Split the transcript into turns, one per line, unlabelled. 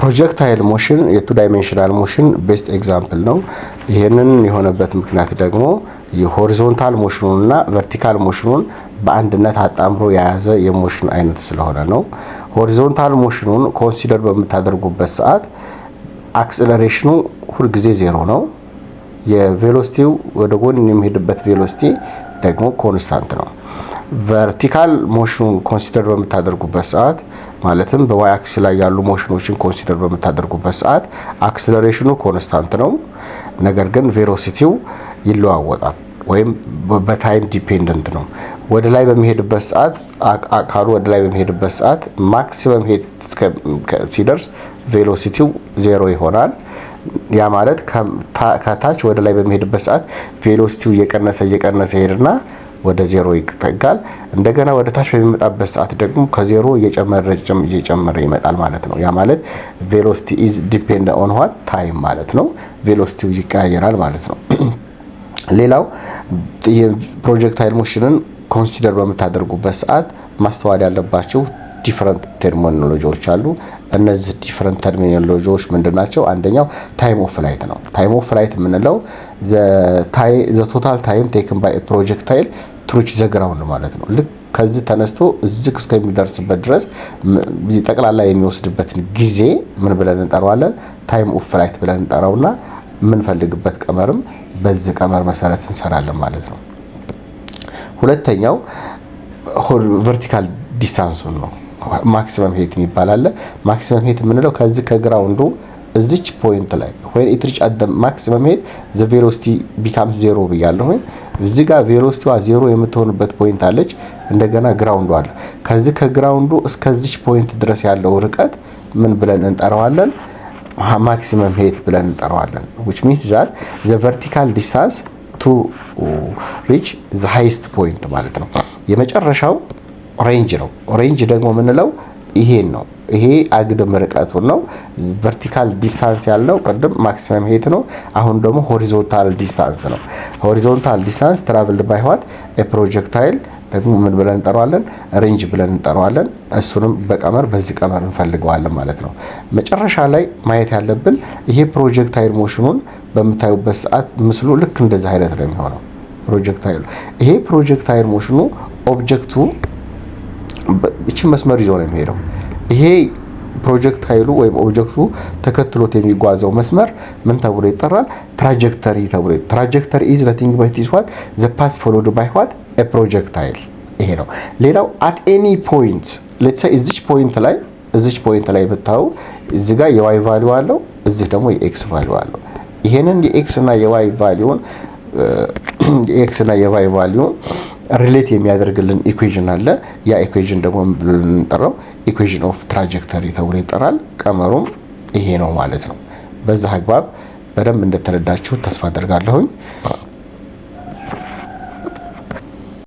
ፕሮጀክታይል ሞሽን የቱ ዳይሜንሽናል ሞሽን ቤስት ኤግዛምፕል ነው። ይሄንን የሆነበት ምክንያት ደግሞ የሆሪዞንታል ሞሽኑንና ቨርቲካል ሞሽኑን በአንድነት አጣምሮ የያዘ የሞሽን አይነት ስለሆነ ነው። ሆሪዞንታል ሞሽኑን ኮንሲደር በምታደርጉበት ሰዓት አክሰለሬሽኑ ሁሉ ጊዜ ዜሮ ነው። የቬሎሲቲው ወደ ጎን የሚሄድበት ቬሎሲቲ ደግሞ ኮንስታንት ነው። ቨርቲካል ሞሽኑን ኮንሲደር በምታደርጉበት ሰዓት ማለትም በዋይ አክሲስ ላይ ያሉ ሞሽኖችን ኮንሲደር በምታደርጉበት ሰዓት አክሰለሬሽኑ ኮንስታንት ነው። ነገር ግን ቬሎሲቲው ይለዋወጣል ወይም በታይም ዲፔንደንት ነው። ወደ ላይ በሚሄድበት ሰዓት አካሉ ወደ ላይ በሚሄድበት ሰዓት ማክሲመም ሄት ሲደርስ ቬሎሲቲው ዜሮ ይሆናል። ያ ማለት ከታች ወደ ላይ በሚሄድበት ሰዓት ቬሎሲቲው እየቀነሰ ይሄድና ወደ ዜሮ ይጠጋል። እንደገና ወደ ታች በሚመጣበት ሰዓት ደግሞ ከዜሮ እየጨመረ ይመጣል ማለት ነው። ያ ማለት ቬሎሲቲ ኢዝ ዲፔንድ ኦን ዋት ታይም ማለት ነው። ቬሎሲቲው ይቀያየራል ማለት ነው። ሌላው የፕሮጀክታይል ሞሽንን ኮንሲደር በምታደርጉበት ሰዓት ማስተዋል ያለባቸው ዲፈረንት ተርሚኖሎጂዎች አሉ። እነዚህ ዲፈረንት ተርሚኖሎጂዎች ምንድናቸው? አንደኛው ታይም ኦፍ ፍላይት ነው። ታይም ኦፍ ፍላይት የምንለው ዘ ቶታል ታይም ቴክን ባይ ፕሮጀክታይል ቱ ሪች ዘ ግራውንድ ማለት ነው። ልክ ከዚህ ተነስቶ እዚህ እስከሚደርስበት ድረስ ጠቅላላ የሚወስድበትን ጊዜ ምን ብለን እንጠራዋለን? ታይም ኦፍ ፍላይት ብለን እንጠራውና የምንፈልግበት ቀመርም በዚህ ቀመር መሰረት እንሰራለን ማለት ነው። ሁለተኛው ቨርቲካል ዲስታንሱን ነው። ማክሲመም ሄት ይባላል። ማክሲመም ሄት የምንለው ከዚህ ከግራውንዱ እዚች ፖይንት ላይ when it reach at the maximum height the velocity becomes zero ብያለሁ። እዚህ ጋር ቬሎሲቲዋ ዜሮ የምትሆንበት ፖይንት አለች። እንደገና ግራውንዱ አለ። ከዚህ ከግራውንዱ እስከዚች ፖይንት ድረስ ያለው ርቀት ምን ብለን እንጠራዋለን? ማክሲመም ሄት ብለን እንጠራዋለን። which means that the vertical distance to reach the highest point ማለት ነው። የመጨረሻው ሬንጅ ነው። ሬንጅ ደግሞ ምንለው ይሄን ነው። ይሄ አግድም ርቀቱ ነው። ቨርቲካል ዲስታንስ ያለው ቀደም ማክሲመም ሄት ነው። አሁን ደግሞ ሆሪዞንታል ዲስታንስ ነው። ሆሪዞንታል ዲስታንስ ትራቭልድ ባይ ዋት ኤ ፕሮጀክታይል ደግሞ ምን ብለን እንጠራዋለን? ሬንጅ ብለን እንጠራዋለን። እሱንም በቀመር በዚህ ቀመር እንፈልገዋለን ማለት ነው። መጨረሻ ላይ ማየት ያለብን ይሄ ፕሮጀክታይል ሞሽኑን በምታዩበት ሰዓት ምስሉ ልክ እንደዚህ አይነት ነው የሚሆነው። ፕሮጀክታይል ይሄ ፕሮጀክታይል ሞሽኑ ኦብጀክቱ እቺ መስመር ይዞ ነው የሚሄደው። ይሄ ፕሮጀክታይሉ ወይም ኦብጀክቱ ተከትሎት የሚጓዘው መስመር ምን ተብሎ ይጠራል? ትራጀክተሪ ተብሎ ይጠራል። ትራጀክተሪ ኢዝ nothing but is what the path followed by what a projectile ይሄ ነው። ሌላው at any point let's say እዚች ፖይንት ላይ ብታዩ እዚህ ጋር የዋይ ቫልዩ አለው፣ እዚህ ደግሞ የኤክስ ቫልዩ አለው። ይሄንን የኤክስ እና የዋይ ቫልዩን የዋይ ቫልዩን ሪሌት የሚያደርግልን ኢኩዌሽን አለ። ያ ኢኩዌሽን ደግሞ እንጠራው ኢኩዌሽን ኦፍ ትራጀክተሪ ተብሎ ይጠራል። ቀመሩም ይሄ ነው ማለት ነው። በዛ አግባብ በደንብ እንደተረዳችሁ ተስፋ አደርጋለሁኝ።